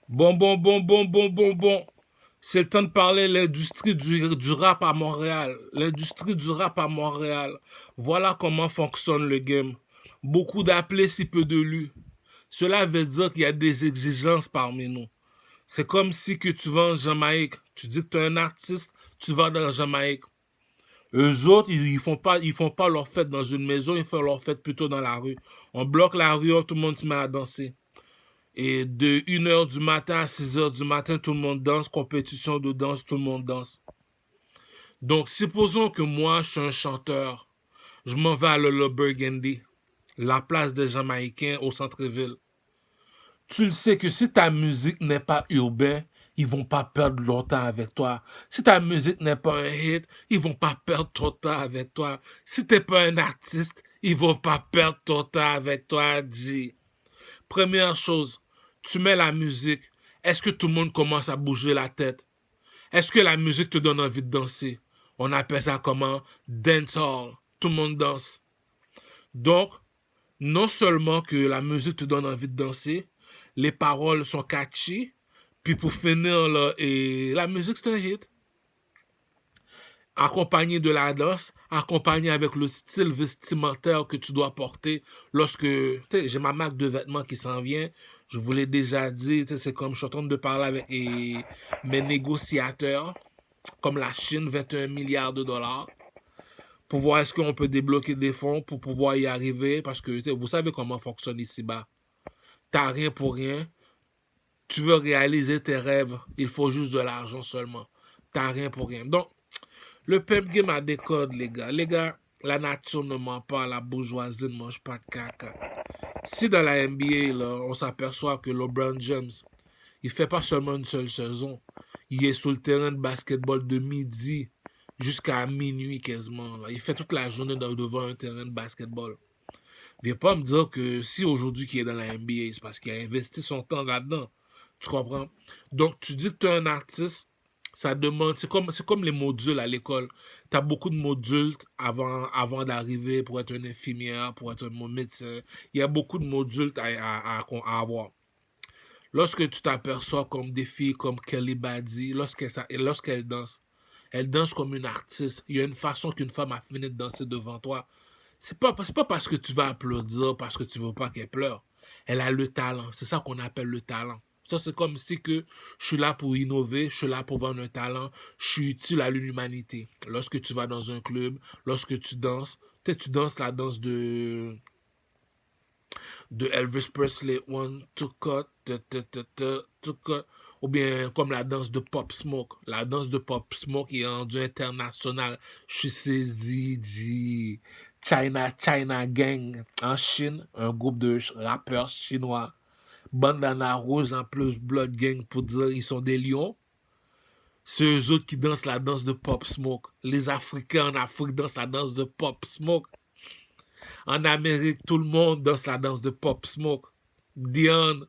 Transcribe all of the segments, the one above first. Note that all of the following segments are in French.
Bon. C'est le temps de parler de l'industrie du rap à Montréal. L'industrie du rap à Montréal. Voilà comment fonctionne le game. Beaucoup d'appelés, si peu de lus. Cela veut dire qu'il y a des exigences parmi nous. C'est comme si que tu vas en Jamaïque. Tu dis que tu es un artiste, tu vas dans la Jamaïque. Eux autres, ils font pas leur fête dans une maison, ils font leur fête plutôt dans la rue. On bloque la rue, tout le monde se met à danser. Et de 1 heure du matin à 6 heures du matin, tout le monde danse, compétition de danse, tout le monde danse. Donc, supposons que moi, je suis un chanteur. Je m'en vais à Lolo Burgundy, la place des Jamaïcains au centre-ville. Tu le sais que si ta musique n'est pas urbaine, ils vont pas perdre longtemps avec toi. Si ta musique n'est pas un hit, ils vont pas perdre ton temps avec toi. Si t'es pas un artiste, ils vont pas perdre ton temps avec toi, G. Première chose, tu mets la musique. Est-ce que tout le monde commence à bouger la tête? Est-ce que la musique te donne envie de danser? On appelle ça comment? Dancehall. Tout le monde danse. Donc, non seulement que la musique te donne envie de danser, les paroles sont catchy, puis pour finir, là, et la musique c'est un hit. Accompagné de la danse, accompagné avec le style vestimentaire que tu dois porter lorsque j'ai ma marque de vêtements qui s'en vient. Je vous l'ai déjà dit, c'est comme je suis en train de parler avec mes négociateurs, comme la Chine, 21 milliards de dollars, pour voir est-ce qu'on peut débloquer des fonds pour pouvoir y arriver, parce que vous savez comment fonctionne ici-bas. T'as rien pour rien, tu veux réaliser tes rêves, il faut juste de l'argent seulement. T'as rien pour rien. Donc, le pimp game a des codes, les gars. Les gars, la nature ne ment pas, la bourgeoisie ne mange pas de caca. Si dans la NBA, là, on s'aperçoit que LeBron James, il fait pas seulement une seule saison, il est sur le terrain de basketball de midi jusqu'à minuit quasiment. Là. Il fait toute la journée devant un terrain de basketball. Viens pas me dire que si aujourd'hui qu'il est dans la NBA, c'est parce qu'il a investi son temps là-dedans. Tu comprends? Donc, tu dis que tu es un artiste, ça demande, c'est comme les modules à l'école. Tu as beaucoup de modules avant d'arriver pour être une infirmière, pour être un médecin. Il y a beaucoup de modules à avoir. Lorsque tu t'aperçois comme des filles comme Kelly Badi, lorsqu'elle danse, elle danse comme une artiste. Il y a une façon qu'une femme a fini de danser devant toi. C'est pas parce que tu vas applaudir, parce que tu veux pas qu'elle pleure. Elle a le talent. C'est ça qu'on appelle le talent. Ça, c'est comme si que je suis là pour innover, je suis là pour vendre un talent, je suis utile à l'humanité. Lorsque tu vas dans un club, lorsque tu danses, peut-être tu danses la danse de Elvis Presley, One, Two Cut, Two Cut, ou bien comme la danse de Pop Smoke. La danse de Pop Smoke est rendue internationale. Je suis saisi du China Gang en Chine, un groupe de rappeurs chinois. Bandana rouge en plus Blood Gang pour dire ils sont des lions. C'est eux autres qui dansent la danse de Pop Smoke. Les Africains en Afrique dansent la danse de Pop Smoke. En Amérique, tout le monde danse la danse de Pop Smoke. Diane,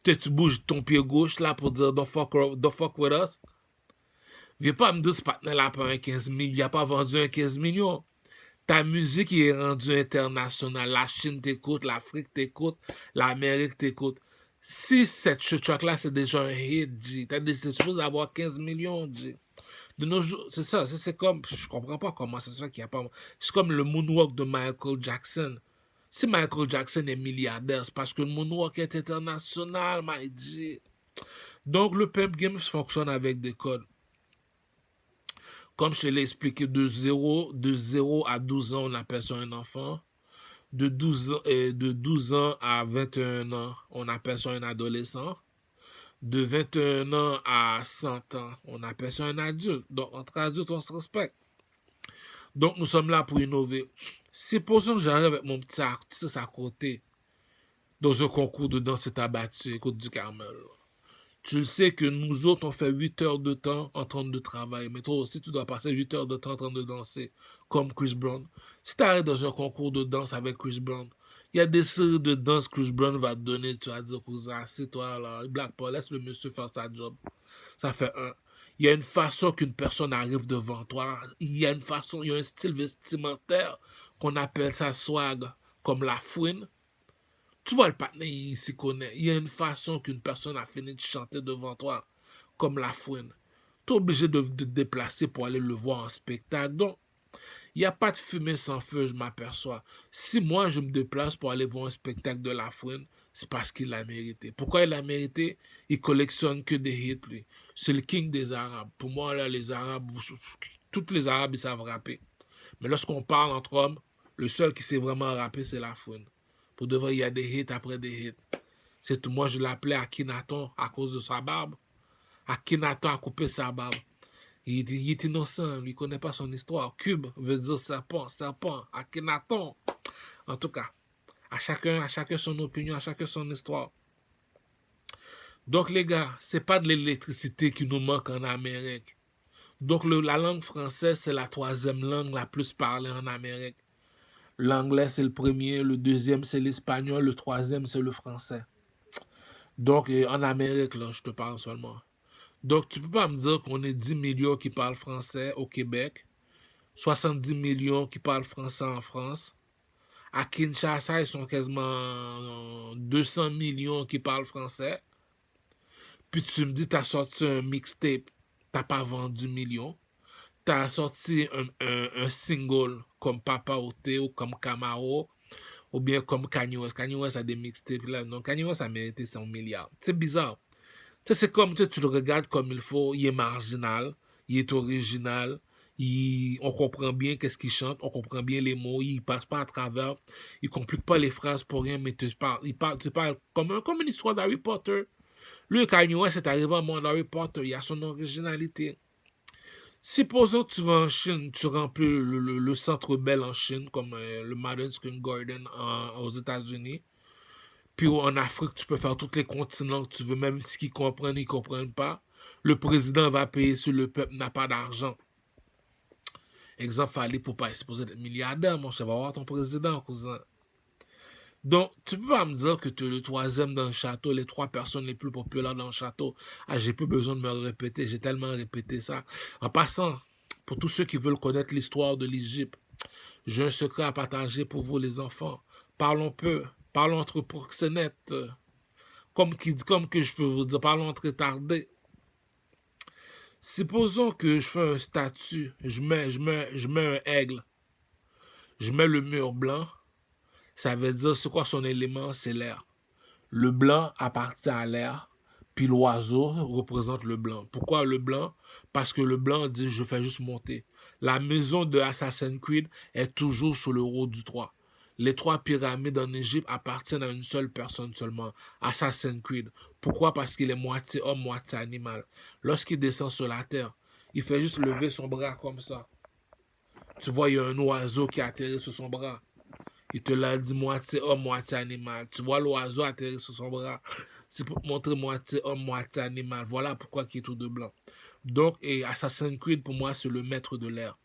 tu bouges ton pied gauche là pour dire don't fuck with us. Viens pas me dire ce partenaire là pas un 15 millions. Il a pas vendu un 15 millions. Ta musique est rendue internationale. La Chine t'écoute, l'Afrique t'écoute, l'Amérique t'écoute. Si cette track là c'est déjà un hit, G, t'es supposé avoir 15 millions, G. De nos jours, c'est ça, c'est comme, je comprends pas comment c'est ça qu'il n'y a pas. C'est comme le moonwalk de Michael Jackson. Si Michael Jackson est milliardaire, c'est parce que le moonwalk est international, my G. Donc le pimp game fonctionne avec des codes. Comme je te l'ai expliqué, de 0 à 12 ans, on appelle ça un enfant. De 12 ans à 21 ans, on appelle ça un adolescent. De 21 ans à 100 ans, on appelle ça un adulte. Donc, entre adultes, on se respecte. Donc, nous sommes là pour innover. Supposons que j'arrive avec mon petit artiste à côté dans un concours de danse abattu, écoute du Carmel. Tu le sais que nous autres, on fait 8 heures de temps en train de travailler. Mais toi aussi, tu dois passer 8 heures de temps en train de danser, comme Chris Brown. Si tu arrives dans un concours de danse avec Chris Brown, il y a des séries de danse que Chris Brown va te donner. Tu vas dire, cousin, c'est toi là. Black Paul, laisse le monsieur faire sa job. Ça fait un. Il y a une façon qu'une personne arrive devant toi. Il y a une façon, il y a un style vestimentaire qu'on appelle ça swag, comme la fouine. Tu vois, le partenaire, il s'y connaît. Il y a une façon qu'une personne a fini de chanter devant toi, comme la fouine. Tu es obligé de te déplacer pour aller le voir en spectacle. Donc, il n'y a pas de fumée sans feu, je m'aperçois. Si moi, je me déplace pour aller voir un spectacle de la fouine, c'est parce qu'il l'a mérité. Pourquoi il l'a mérité? Il collectionne que des hits, lui. C'est le king des Arabes. Pour moi, là, les Arabes, tous les Arabes, ils savent rapper. Mais lorsqu'on parle entre hommes, le seul qui sait vraiment rapper, c'est la fouine. Pour de vrai, il y a des hits après des hits. C'est tout. Moi, je l'appelais Akhenaton à cause de sa barbe. Akhenaton a coupé sa barbe. Il est innocent, il ne connaît pas son histoire. Cube veut dire serpent, serpent, Akhenaton. En tout cas, à chacun son opinion, à chacun son histoire. Donc les gars, c'est pas de l'électricité qui nous manque en Amérique. Donc la langue française, c'est la troisième langue la plus parlée en Amérique. L'anglais, c'est le premier, le deuxième, c'est l'espagnol, le troisième, c'est le français. Donc en Amérique, là, je te parle seulement. Donc tu peux pas me dire qu'on est 10 millions qui parlent français au Québec, 70 millions qui parlent français en France. À Kinshasa, ils sont quasiment 200 millions qui parlent français. Puis tu me dis, tu as sorti un mixtape, t'as pas vendu millions. Tu as sorti un single comme Papa Ote ou comme Camaro ou bien comme Kanye West. Kanye West a des mixtapes là. Non, Kanye West a mérité 100 milliards. C'est bizarre. C'est comme tu le regardes comme il faut, il est marginal, il est original, on comprend bien qu'est-ce qu'il chante, on comprend bien les mots, il passe pas à travers, il complique pas les phrases pour rien, mais il te parle comme une histoire d'Harry Potter. Lui, Kanye West est arrivé au monde d'Harry Potter, il a son originalité. Supposons que tu vas en Chine, tu remplis le centre Bell en Chine, comme le Madison Square Garden aux États-Unis. Puis en Afrique, tu peux faire tous les continents que tu veux, même si ils comprennent, ils ne comprennent pas. Le président va payer si le peuple n'a pas d'argent. Exemple, fallait pour pas supposer d'être milliardaire, mon cher, va voir ton président, cousin. Donc, tu peux pas me dire que tu es le troisième dans le château, les trois personnes les plus populaires dans le château. Ah, j'ai plus besoin de me répéter, j'ai tellement répété ça. En passant, pour tous ceux qui veulent connaître l'histoire de l'Égypte, j'ai un secret à partager pour vous, les enfants. Parlons peu, parlons entre proxénètes. Comme que je peux vous dire, parlons entre retardés. Supposons que je fais un statut, je mets un aigle, je mets le mur blanc, ça veut dire c'est quoi son élément, c'est l'air. Le blanc appartient à l'air, puis l'oiseau représente le blanc. Pourquoi le blanc? Parce que le blanc dit je fais juste monter. La maison de Assassin's Creed est toujours sur le haut du toit. Les trois pyramides en Égypte appartiennent à une seule personne seulement, Assassin's Creed. Pourquoi? Parce qu'il est moitié homme, moitié animal. Lorsqu'il descend sur la terre, il fait juste lever son bras comme ça. Tu vois, il y a un oiseau qui atterrit sur son bras. Il te l'a dit moitié homme, moitié animal. Tu vois l'oiseau atterrir sur son bras. C'est pour te montrer moitié homme, moitié animal. Voilà pourquoi il est tout de blanc. Donc, Assassin's Creed, pour moi, c'est le maître de l'air.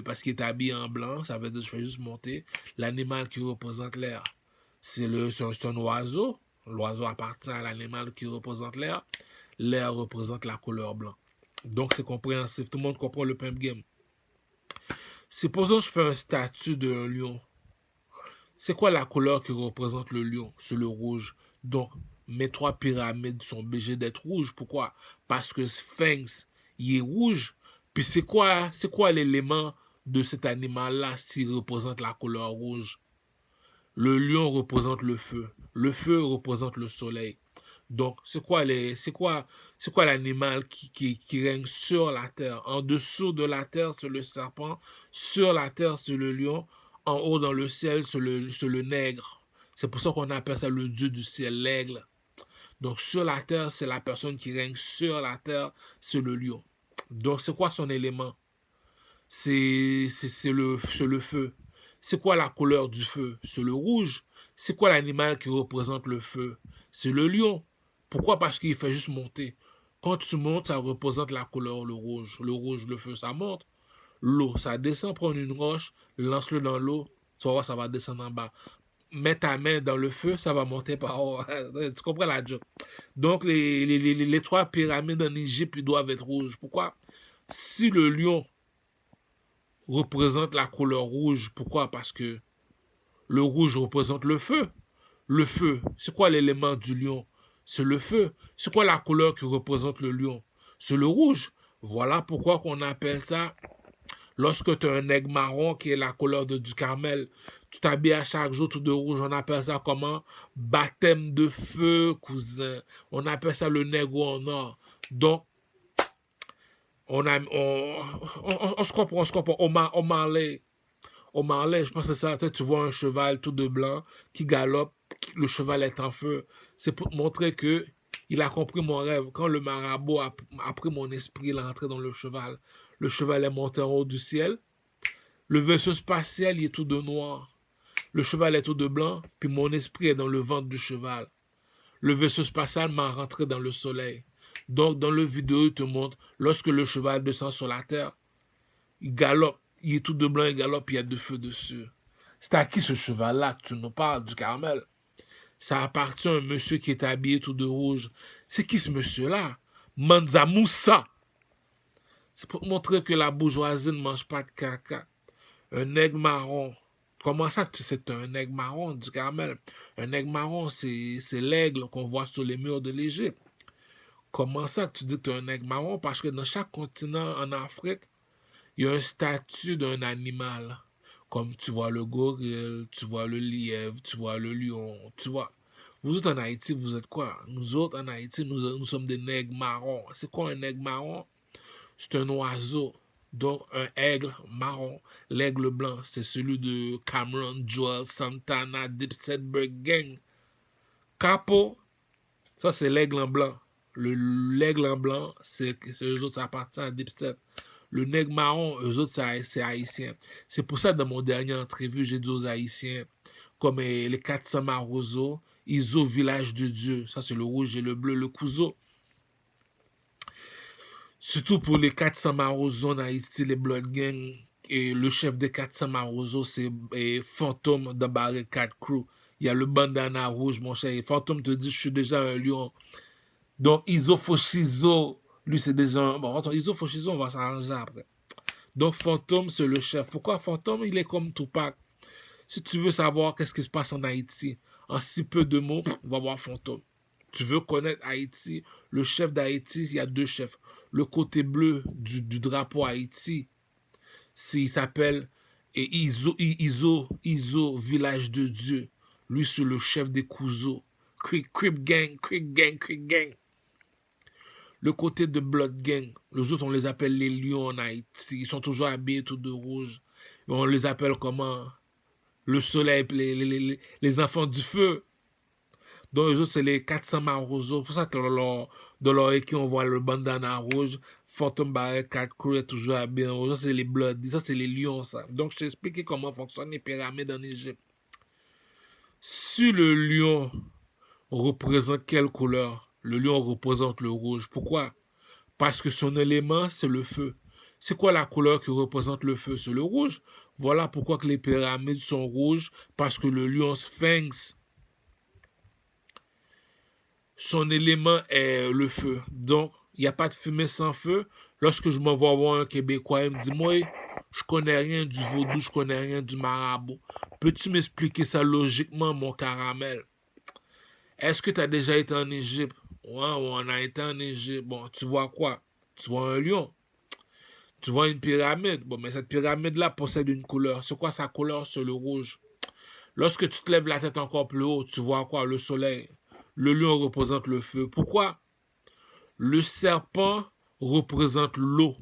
Parce qu'il est habillé en blanc, ça veut dire que je fais juste monter. L'animal qui représente l'air, c'est un oiseau. L'oiseau appartient à l'animal qui représente l'air. L'air représente la couleur blanc. Donc, c'est compréhensif. Tout le monde comprend le pimp game. Supposons que je fais un statut d'un lion. C'est quoi la couleur qui représente le lion? C'est le rouge. Donc, mes trois pyramides sont obligées d'être rouges. Pourquoi? Parce que Sphinx, il est rouge. Puis c'est quoi l'élément de cet animal-là s'il représente la couleur rouge? Le lion représente le feu. Le feu représente le soleil. Donc, c'est quoi l'animal qui règne sur la terre? En dessous de la terre, c'est le serpent. Sur la terre, c'est le lion. En haut dans le ciel, c'est le nègre. C'est pour ça qu'on appelle ça le dieu du ciel, l'aigle. Donc, sur la terre, c'est la personne qui règne sur la terre, c'est le lion. Donc, c'est quoi son élément? C'est le feu. C'est quoi la couleur du feu? C'est le rouge. C'est quoi l'animal qui représente le feu? C'est le lion. Pourquoi? Parce qu'il fait juste monter. Quand tu montes, ça représente la couleur, le rouge. Le rouge, le feu, ça monte. L'eau, ça descend, prends une roche, lance-le dans l'eau, tu vas voir, ça va descendre en bas. Mets ta main dans le feu, ça va monter par haut. Tu comprends la joke? Donc, les trois pyramides en Égypte, ils doivent être rouges. Pourquoi? Si le lion représente la couleur rouge, pourquoi? Parce que le rouge représente le feu. Le feu. C'est quoi l'élément du lion? C'est le feu. C'est quoi la couleur qui représente le lion? C'est le rouge. Voilà pourquoi qu'on appelle ça, lorsque tu as un aigle marron qui est la couleur du carmel, tu t'habilles à chaque jour tout de rouge, on appelle ça comment? Baptême de feu, cousin. On appelle ça le nègre en or. Donc, on se comprend, on se comprend. Au Marley, je pense que c'est ça. Tu vois un cheval tout de blanc qui galope, le cheval est en feu. C'est pour te montrer que il a compris mon rêve. Quand le marabout a pris mon esprit, il est entré dans le cheval. Le cheval est monté en haut du ciel. Le vaisseau spatial, il est tout de noir. Le cheval est tout de blanc, puis mon esprit est dans le ventre du cheval. Le vaisseau spatial m'a rentré dans le soleil. Donc, dans le vidéo, il te montre, lorsque le cheval descend sur la terre, il galope. Il est tout de blanc, il galope, il y a de feu dessus. C'est à qui ce cheval-là que tu nous parles, du Carmel? Ça appartient à un monsieur qui est habillé tout de rouge. C'est qui ce monsieur-là? Mansa Moussa. C'est pour te montrer que la bourgeoisie ne mange pas de caca. Un aigle marron. Comment ça que tu sais que tu es un aigle marron, du Carmel? Un aigle marron, c'est l'aigle qu'on voit sur les murs de l'Égypte. Comment ça que tu dis que tu es un aigle marron? Parce que dans chaque continent en Afrique, il y a un statut d'un animal. Comme tu vois le gorille, tu vois le lièvre, tu vois le lion, tu vois. Vous autres en Haïti, vous êtes quoi? Nous autres en Haïti, nous sommes des nègres marrons. C'est quoi un aigle marron? C'est un oiseau. Donc un aigle marron. L'aigle blanc, c'est celui de Cameron, Joel, Santana, Dipset, Bird Gang. Capo, ça c'est l'aigle en blanc. L'aigle en blanc, c'est eux autres, ça appartient à Dipset. Le nègre marron, eux autres, c'est haïtien. C'est pour ça, dans mon dernier entrevue, j'ai dit aux Haïtiens, comme les 400 Marozo, Iso, village de Dieu. Ça, c'est le rouge et le bleu, le couso. Surtout pour les 400 Marozo en Haïti, les Blood Gang. Et le chef des 400 Marozo, c'est Fantôme de Barricade Crew. Il y a le bandana rouge, mon cher. Et Fantôme te dit, je suis déjà un lion. Donc, Iso Foshizo, lui, c'est déjà... Bon, attends, Iso Foshizo, on va s'arranger après. Donc, Fantôme, c'est le chef. Pourquoi Fantôme? Il est comme Tupac. Si tu veux savoir qu'est-ce qui se passe en Haïti, en si peu de mots, on va voir Fantôme. Tu veux connaître Haïti, le chef d'Haïti, il y a deux chefs. Le côté bleu du drapeau Haïti, il s'appelle Iso, village de Dieu. Lui, c'est le chef des Couzeaux. Crip Gang. Le côté de Blood Gang, les autres, on les appelle les lions en Haïti. Ils sont toujours habillés tout de rouge. Et on les appelle comment? Le soleil, les enfants du feu. Donc, les autres, c'est les 400 Marozo. C'est pour ça que dans leur équipe, on voit le bandana rouge. Phantom Barricade Crew est toujours habillé en rouge. Ça, c'est les Blood. Ça, c'est les lions, ça. Donc, je t'ai expliqué comment fonctionnent les pyramides en Égypte. Si le lion représente quelle couleur? Le lion représente le rouge. Pourquoi? Parce que son élément, c'est le feu. C'est quoi la couleur qui représente le feu? C'est le rouge. Voilà pourquoi que les pyramides sont rouges, parce que le lion Sphinx, son élément est le feu. Donc, il n'y a pas de fumée sans feu. Lorsque je me vois voir un Québécois, il me dit, moi, je connais rien du vaudou, je connais rien du marabout. Peux-tu m'expliquer ça logiquement, mon caramel? Est-ce que tu as déjà été en Égypte? Ouais, on a été en Égypte. Bon, tu vois quoi? Tu vois un lion. Tu vois une pyramide. Bon, mais cette pyramide-là possède une couleur. C'est quoi sa couleur? C'est le rouge. Lorsque tu te lèves la tête encore plus haut, tu vois quoi? Le soleil. Le lion représente le feu. Pourquoi? Le serpent représente l'eau.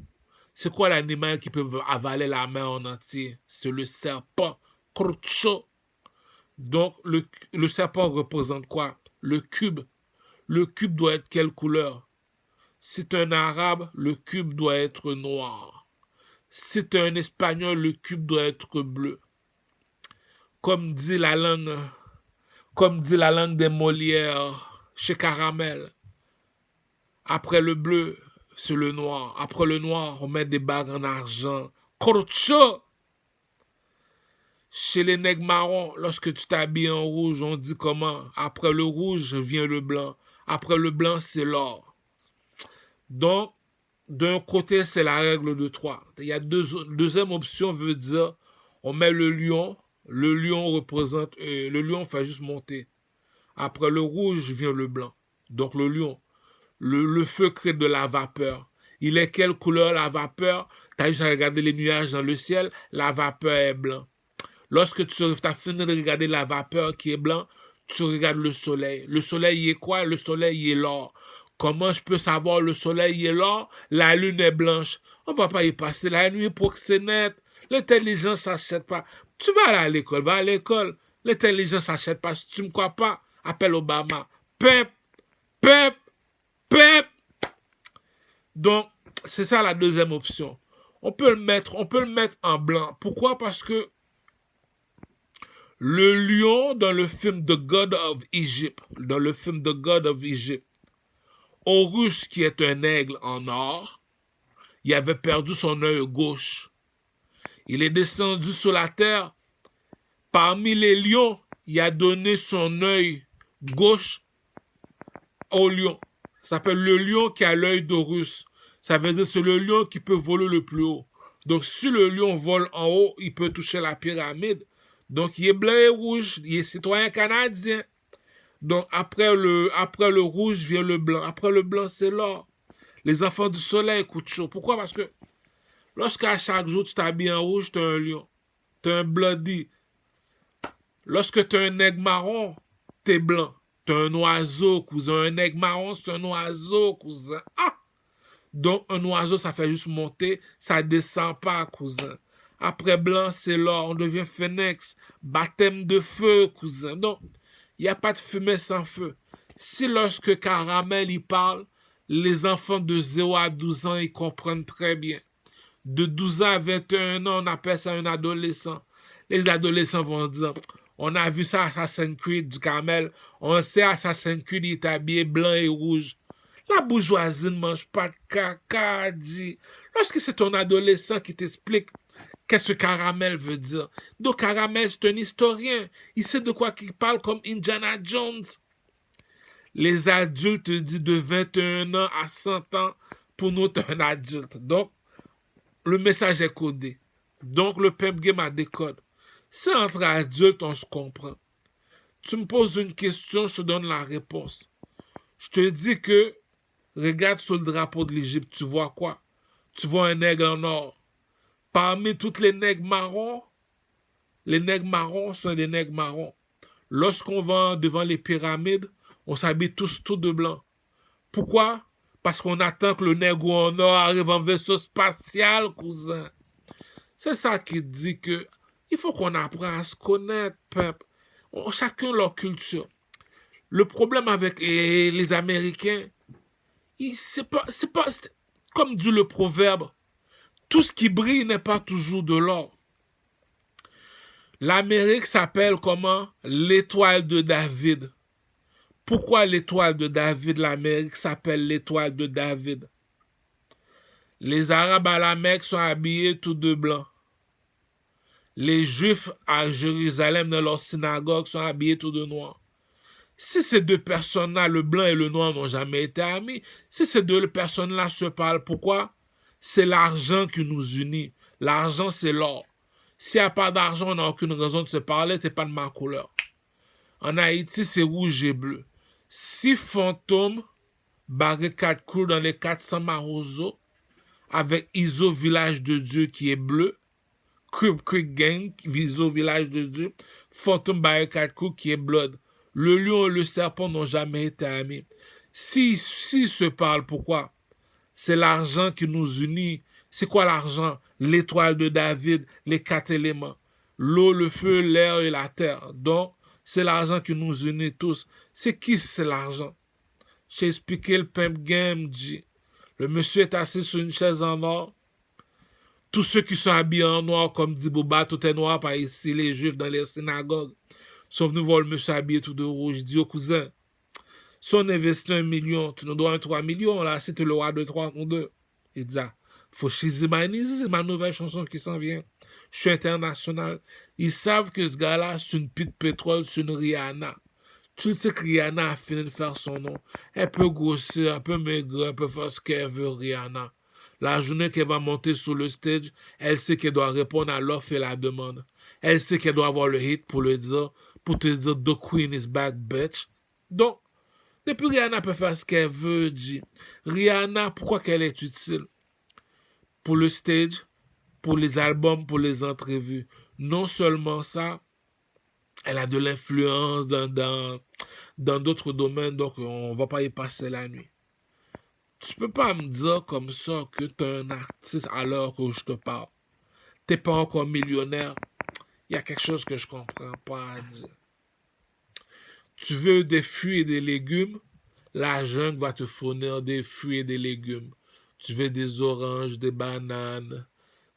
C'est quoi l'animal qui peut avaler la mer en entier? C'est le serpent. Crucho. Donc, le serpent représente quoi? Le cube. Le cube doit être quelle couleur? Si c'est un arabe, le cube doit être noir. Si c'est un espagnol, le cube doit être bleu. Comme dit la langue des Molières chez Caramel. Après le bleu, c'est le noir. Après le noir, on met des bagues en argent. Corcho! Chez les nègres marrons, lorsque tu t'habilles en rouge, on dit comment? Après le rouge vient le blanc. Après le blanc, c'est l'or. Donc, d'un côté, c'est la règle de 3. Il y a deuxième option, veut dire, on met le lion. Le lion représente, le lion fait juste monter. Après le rouge vient le blanc. Donc le lion. Le feu crée de la vapeur. Il est quelle couleur la vapeur? Tu as juste à regarder les nuages dans le ciel, la vapeur est blanc. Lorsque tu as fini de regarder la vapeur qui est blanc, tu regardes le soleil. Le soleil est quoi? Le soleil est l'or. Comment je peux savoir le soleil est l'or? La lune est blanche. On va pas y passer la nuit pour que c'est net. L'intelligence s'achète pas. Tu vas aller à l'école, va à l'école. L'intelligence s'achète pas. Si tu me crois pas, appelle Obama. Pep, pep, pep. Donc, c'est ça la deuxième option. On peut le mettre en blanc. Pourquoi? Parce que le lion dans le film The God of Egypt, Horus, qui est un aigle en or, il avait perdu son œil gauche. Il est descendu sur la terre. Parmi les lions, il a donné son œil gauche au lion. Ça s'appelle le lion qui a l'œil d'Horus. Ça veut dire que c'est le lion qui peut voler le plus haut. Donc si le lion vole en haut, il peut toucher la pyramide. Donc il est blanc et rouge, il est citoyen canadien. Donc après le rouge vient le blanc. Après le blanc, c'est l'or. Les enfants du soleil coûtent chaud. Pourquoi? Parce que lorsqu'à chaque jour tu t'habilles en rouge, tu es un lion. Tu es un bloody. Lorsque tu es un aigle marron, tu es blanc. Tu es un oiseau, cousin. Un aigle marron, c'est un oiseau, cousin. Ah! Donc un oiseau, ça fait juste monter, ça descend pas, cousin. Après blanc, c'est l'or, on devient phénix. Baptême de feu, cousin. Donc, il n'y a pas de fumée sans feu. Si lorsque Caramel y parle, les enfants de 0 à 12 ans, ils comprennent très bien. De 12 ans à 21 ans, on appelle ça un adolescent. Les adolescents vont dire, on a vu ça à Assassin's Creed du Caramel, on sait Assassin's Creed, il est habillé blanc et rouge. La bourgeoisie ne mange pas de caca, dit. Lorsque c'est ton adolescent qui t'explique qu'est-ce que Caramel veut dire. Donc Caramel, c'est un historien. Il sait de quoi il parle comme Indiana Jones. Les adultes disent de 21 ans à 100 ans, pour nous, t'es un adulte. Donc, le message est codé. Donc, le pep game a des codes. Si entre adultes, on se comprend. Tu me poses une question, je te donne la réponse. Je te dis que, regarde sur le drapeau de l'Égypte, tu vois quoi? Tu vois un aigle en or. Parmi toutes les nègres marrons sont des nègres marrons. Lorsqu'on va devant les pyramides, on s'habille tous tout de blanc. Pourquoi? Parce qu'on attend que le nègre en or arrive en vaisseau spatial, cousin. C'est ça qui dit que il faut qu'on apprenne à se connaître, peuple. Chacun leur culture. Le problème avec les Américains, c'est comme dit le proverbe, tout ce qui brille n'est pas toujours de l'or. L'Amérique s'appelle comment? L'étoile de David. Pourquoi l'étoile de David? L'Amérique s'appelle l'étoile de David. Les Arabes à la Mecque sont habillés tout de blanc. Les Juifs à Jérusalem dans leur synagogue sont habillés tout de noir. Si ces deux personnes-là, le blanc et le noir, n'ont jamais été amis, si ces deux personnes-là se parlent, pourquoi? C'est l'argent qui nous unit. L'argent, c'est l'or. S'il n'y a pas d'argent, on n'a aucune raison de se parler, t'es pas de ma couleur. En Haïti, c'est rouge et bleu. Si Fantôme barre 4 coups dans les 400 Marozo, avec ISO Village de Dieu qui est bleu, Crip Creek Gang, ISO Village de Dieu, Fantôme barre 4 coups qui est blood. Le lion et le serpent n'ont jamais été amis. S'ils se parlent, pourquoi? C'est l'argent qui nous unit. C'est quoi l'argent? L'étoile de David, les 4 éléments. L'eau, le feu, l'air et la terre. Donc, c'est l'argent qui nous unit tous. C'est qui c'est l'argent? J'ai expliqué le pimp game, dit. Le monsieur est assis sur une chaise en or. Tous ceux qui sont habillés en noir, comme dit Boba, tout est noir par ici, les juifs dans les synagogues, sont venus voir le monsieur habillé tout de rouge. Je dis au cousin, si on investit 1 million, tu nous dois 3 millions, là, c'était le roi de 3 ou 2. Il dit, faut c'est ma nouvelle chanson qui s'en vient. Je suis international. Ils savent que ce gars-là, c'est une pite pétrole, c'est une Rihanna. Tu sais que Rihanna a fini de faire son nom. Elle peut grossir, un peu maigre, elle peut faire ce qu'elle veut, Rihanna. La journée qu'elle va monter sur le stage, elle sait qu'elle doit répondre à l'offre et la demande. Elle sait qu'elle doit avoir le hit pour te dire, The Queen is back, bitch. Donc, depuis Rihanna peut faire ce qu'elle veut, dit. Rihanna, pourquoi qu'elle est utile? Pour le stage, pour les albums, pour les entrevues. Non seulement ça, elle a de l'influence dans d'autres domaines, donc on va pas y passer la nuit. Tu peux pas me dire comme ça que tu es un artiste alors que je te parle. T'es pas encore millionnaire. Il y a quelque chose que je comprends pas à dire. Tu veux des fruits et des légumes, la jungle va te fournir des fruits et des légumes. Tu veux des oranges, des bananes,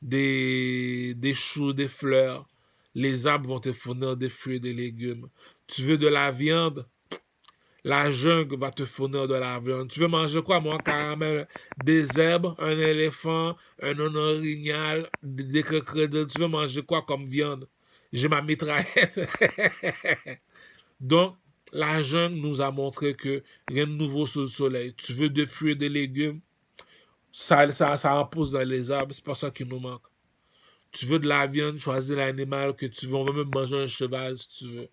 des choux, des fleurs. Les arbres vont te fournir des fruits et des légumes. Tu veux de la viande, la jungle va te fournir de la viande. Tu veux manger quoi, mon caramel? Des herbes, un éléphant, un orignal, des crocodiles. Tu veux manger quoi comme viande? J'ai ma mitraillette. Donc, la jungle nous a montré que rien de nouveau sous le soleil. Tu veux des fruits et des légumes, ça en pousse dans les arbres, c'est pas ça qui nous manque. Tu veux de la viande, choisis l'animal que tu veux. On va même manger un cheval si tu veux.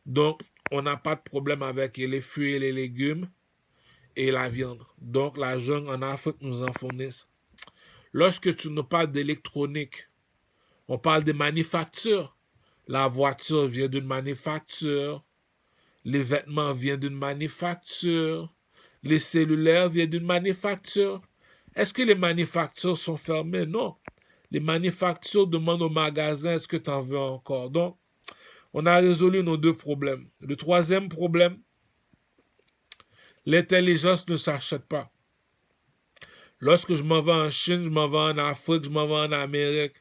Donc, on n'a pas de problème avec les fruits et les légumes et la viande. Donc, la jungle en Afrique nous en fournissent. Lorsque tu nous parles d'électronique, on parle des manufactures. La voiture vient d'une manufacture. Les vêtements viennent d'une manufacture. Les cellulaires viennent d'une manufacture. Est-ce que les manufactures sont fermées? Non. Les manufactures demandent au magasin, est-ce que tu en veux encore? Donc, on a résolu nos deux problèmes. Le troisième problème, l'intelligence ne s'achète pas. Lorsque je m'en vais en Chine, je m'en vais en Afrique, je m'en vais en Amérique,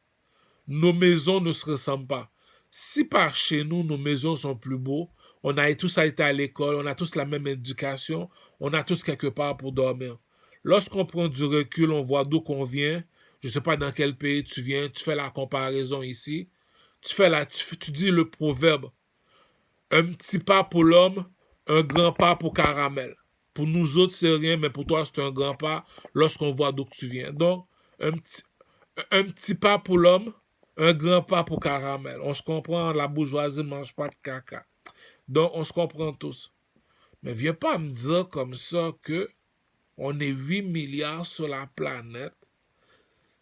nos maisons ne se ressemblent pas. Si par chez nous, nos maisons sont plus beaux, on a tous été à l'école, on a tous la même éducation, on a tous quelque part pour dormir. Lorsqu'on prend du recul, on voit d'où qu'on vient, je ne sais pas dans quel pays tu viens, tu fais la comparaison ici, tu dis le proverbe, un petit pas pour l'homme, un grand pas pour caramel. Pour nous autres, c'est rien, mais pour toi, c'est un grand pas lorsqu'on voit d'où tu viens. Donc, un petit pas pour l'homme, un grand pas pour caramel. On se comprend, la bourgeoisie ne mange pas de caca. Donc, on se comprend tous. Mais viens pas me dire comme ça que on est 8 milliards sur la planète.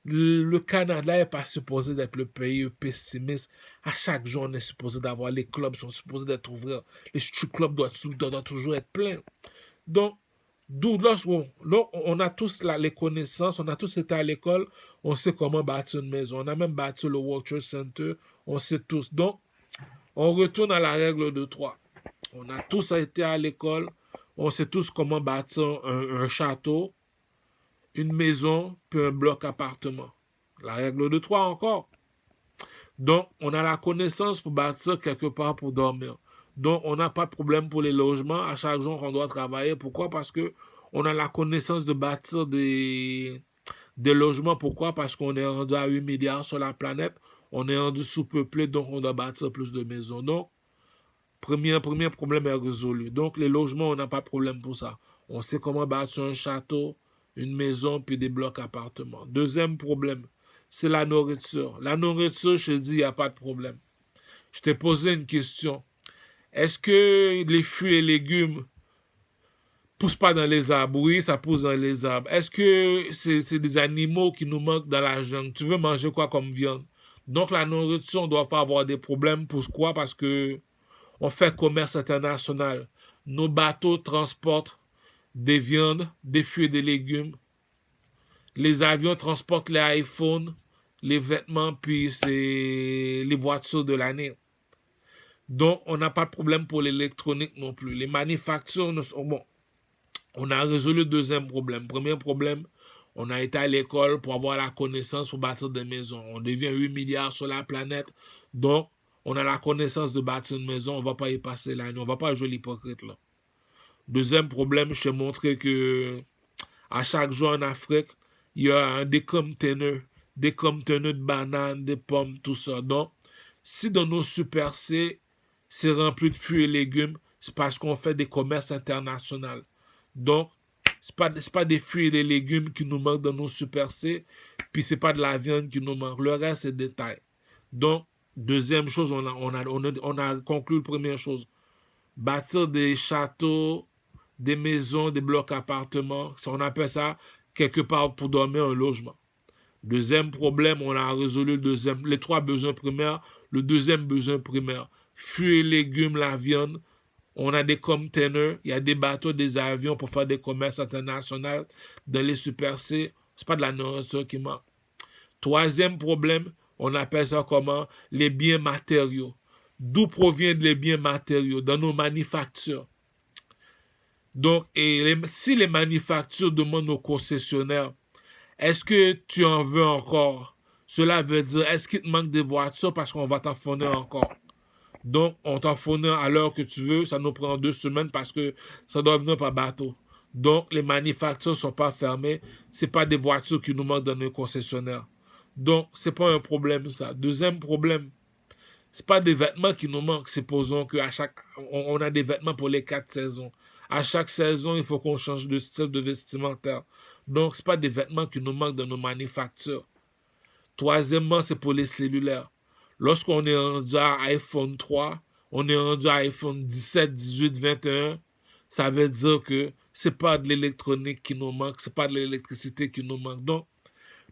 Le Canada n'est pas supposé d'être le pays pessimiste. À chaque jour, on est supposé d'avoir, les clubs sont supposés d'être ouverts. Les strip clubs doivent toujours être pleins. Donc, d'où on a tous les connaissances, on a tous été à l'école, on sait comment bâtir une maison. On a même bâti le World Trade Center, on sait tous. Donc, on retourne à la règle de 3. On a tous été à l'école, on sait tous comment bâtir un château, une maison, puis un bloc appartement. La règle de 3 encore. Donc, on a la connaissance pour bâtir quelque part pour dormir. Donc, on n'a pas de problème pour les logements. À chaque jour, on doit travailler. Pourquoi? Parce que on a la connaissance de bâtir des logements. Pourquoi? Parce qu'on est rendu à 8 milliards sur la planète. On est rendu sous-peuplé, donc on doit bâtir plus de maisons. Donc, premier problème est résolu. Donc, les logements, on n'a pas de problème pour ça. On sait comment bâtir un château, une maison, puis des blocs appartements. Deuxième problème, c'est la nourriture. La nourriture, je te dis, il n'y a pas de problème. Je t'ai posé une question. Est-ce que les fruits et légumes poussent pas dans les arbres? Oui, ça pousse dans les arbres. Est-ce que c'est des animaux qui nous manquent dans la jungle? Tu veux manger quoi comme viande? Donc, la nourriture, on ne doit pas avoir des problèmes. Pourquoi? Parce que on fait commerce international. Nos bateaux transportent des viandes, des fruits et des légumes. Les avions transportent les iPhones, les vêtements, puis c'est les voitures de l'année. Donc, on n'a pas de problème pour l'électronique non plus. Les manufactures, bon, on a résolu le deuxième problème. Premier problème, on a été à l'école pour avoir la connaissance pour bâtir des maisons. On devient 8 milliards sur la planète. Donc, on a la connaissance de bâtir une maison. On ne va pas y passer la nuit. On ne va pas jouer l'hypocrite là. Deuxième problème, je t'ai montré que à chaque jour en Afrique, il y a des conteneurs de bananes, de pommes, tout ça. Donc, si dans nos Super C, c'est rempli de fruits et légumes, c'est parce qu'on fait des commerces internationaux. Donc, c'est pas des fruits et des légumes qui nous manquent dans nos Super C, puis c'est pas de la viande qui nous manque. Le reste, c'est détail. Donc, deuxième chose, on a conclu la première chose. bâtir des châteaux, des maisons, des blocs appartements. On appelle ça quelque part pour dormir un logement. Deuxième problème, on a résolu les trois besoins primaires. Le deuxième besoin primaire, fruits et légumes, la viande. On a des containers, il y a des bateaux, des avions pour faire des commerces internationaux dans les Super C. C'est pas de la nourriture qui manque. Troisième problème, on appelle ça comment? Les biens matériaux. D'où proviennent les biens matériaux? Dans nos manufactures. Donc, si les manufactures demandent aux concessionnaires, est-ce que tu en veux encore? Cela veut dire, est-ce qu'il te manque des voitures parce qu'on va t'en fournir encore? Donc, on t'en fournit à l'heure que tu veux, ça nous prend 2 semaines parce que ça doit venir par bateau. Donc, les manufactures ne sont pas fermées, ce n'est pas des voitures qui nous manquent dans nos concessionnaires. Donc, ce n'est pas un problème ça. Deuxième problème, ce n'est pas des vêtements qui nous manquent. Supposons on a des vêtements pour les 4 saisons. À chaque saison, il faut qu'on change de style de vestimentaire. Donc, ce n'est pas des vêtements qui nous manquent dans nos manufactures. Troisièmement, c'est pour les cellulaires. Lorsqu'on est rendu à iPhone 3, on est rendu à iPhone 17, 18, 21, ça veut dire que ce n'est pas de l'électronique qui nous manque, ce n'est pas de l'électricité qui nous manque. Donc,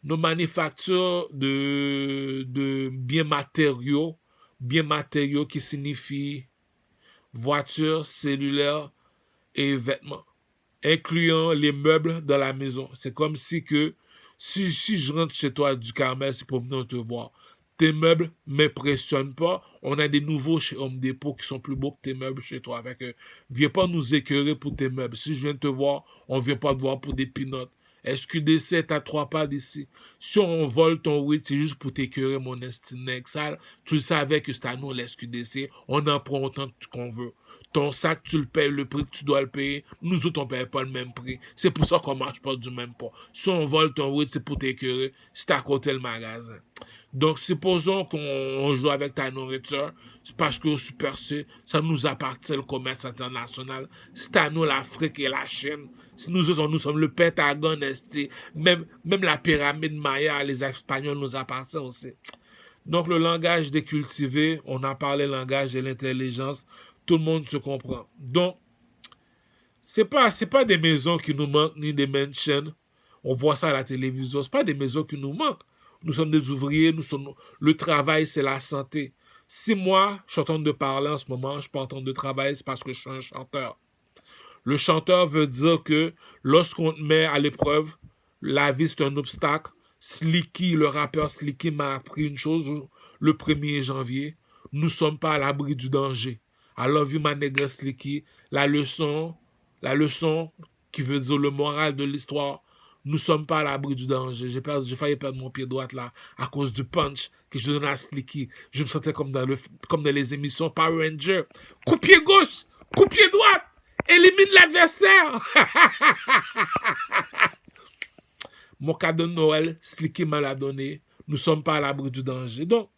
nos manufactures de biens matériaux qui signifient voitures, cellulaires et vêtements, incluant les meubles dans la maison. C'est comme si je rentre chez toi du Carmel, c'est pour venir te voir. Tes meubles ne m'impressionnent pas. On a des nouveaux chez Home Depot qui sont plus beaux que tes meubles chez toi. Viens pas nous écœurer pour tes meubles. Si je viens te voir, on ne vient pas te voir pour des peanuts. SQDC est à 3 pas d'ici. Si on vole ton weed, c'est juste pour t'écœurer, mon estiné sale. Tu savais que c'est à nous l'SQDC. On en prend autant qu'on veut. Ton sac, tu le payes le prix que tu dois le payer. Nous autres, on ne paye pas le même prix. C'est pour ça qu'on ne marche pas du même pas. Si on vole ton weed, c'est pour t'écœurer. C'est à côté le magasin. Donc, supposons qu'on joue avec ta nourriture, c'est parce qu'au Super C, ça nous appartient le commerce international. C'est à nous l'Afrique et la Chine. Si nous autres, nous sommes le Pentagone, même la pyramide Maya, les Espagnols nous appartiennent aussi. Donc, le langage décultivé, on a parlé langage et l'intelligence, tout le monde se comprend. Donc, c'est pas des maisons qui nous manquent, ni des mansions. On voit ça à la télévision. C'est pas des maisons qui nous manquent. Nous sommes des ouvriers, le travail, c'est la santé. Si moi, je suis en train de parler en ce moment, je suis pas en train de travailler, c'est parce que je suis un chanteur. Le chanteur veut dire que lorsqu'on te met à l'épreuve, la vie c'est un obstacle. Slicky, le rappeur Slicky m'a appris une chose le 1er janvier. Nous ne sommes pas à l'abri du danger. I love you, my nigga Slicky. La leçon qui veut dire le moral de l'histoire, nous ne sommes pas à l'abri du danger. J'ai failli perdre mon pied droit là à cause du punch que je donnais à Slicky. Je me sentais comme dans les émissions Power Rangers. Coup de pied gauche, coup de pied droit, élimine l'adversaire. Mon cadeau de Noël, Slicky me l'a donné. Nous ne sommes pas à l'abri du danger. Donc,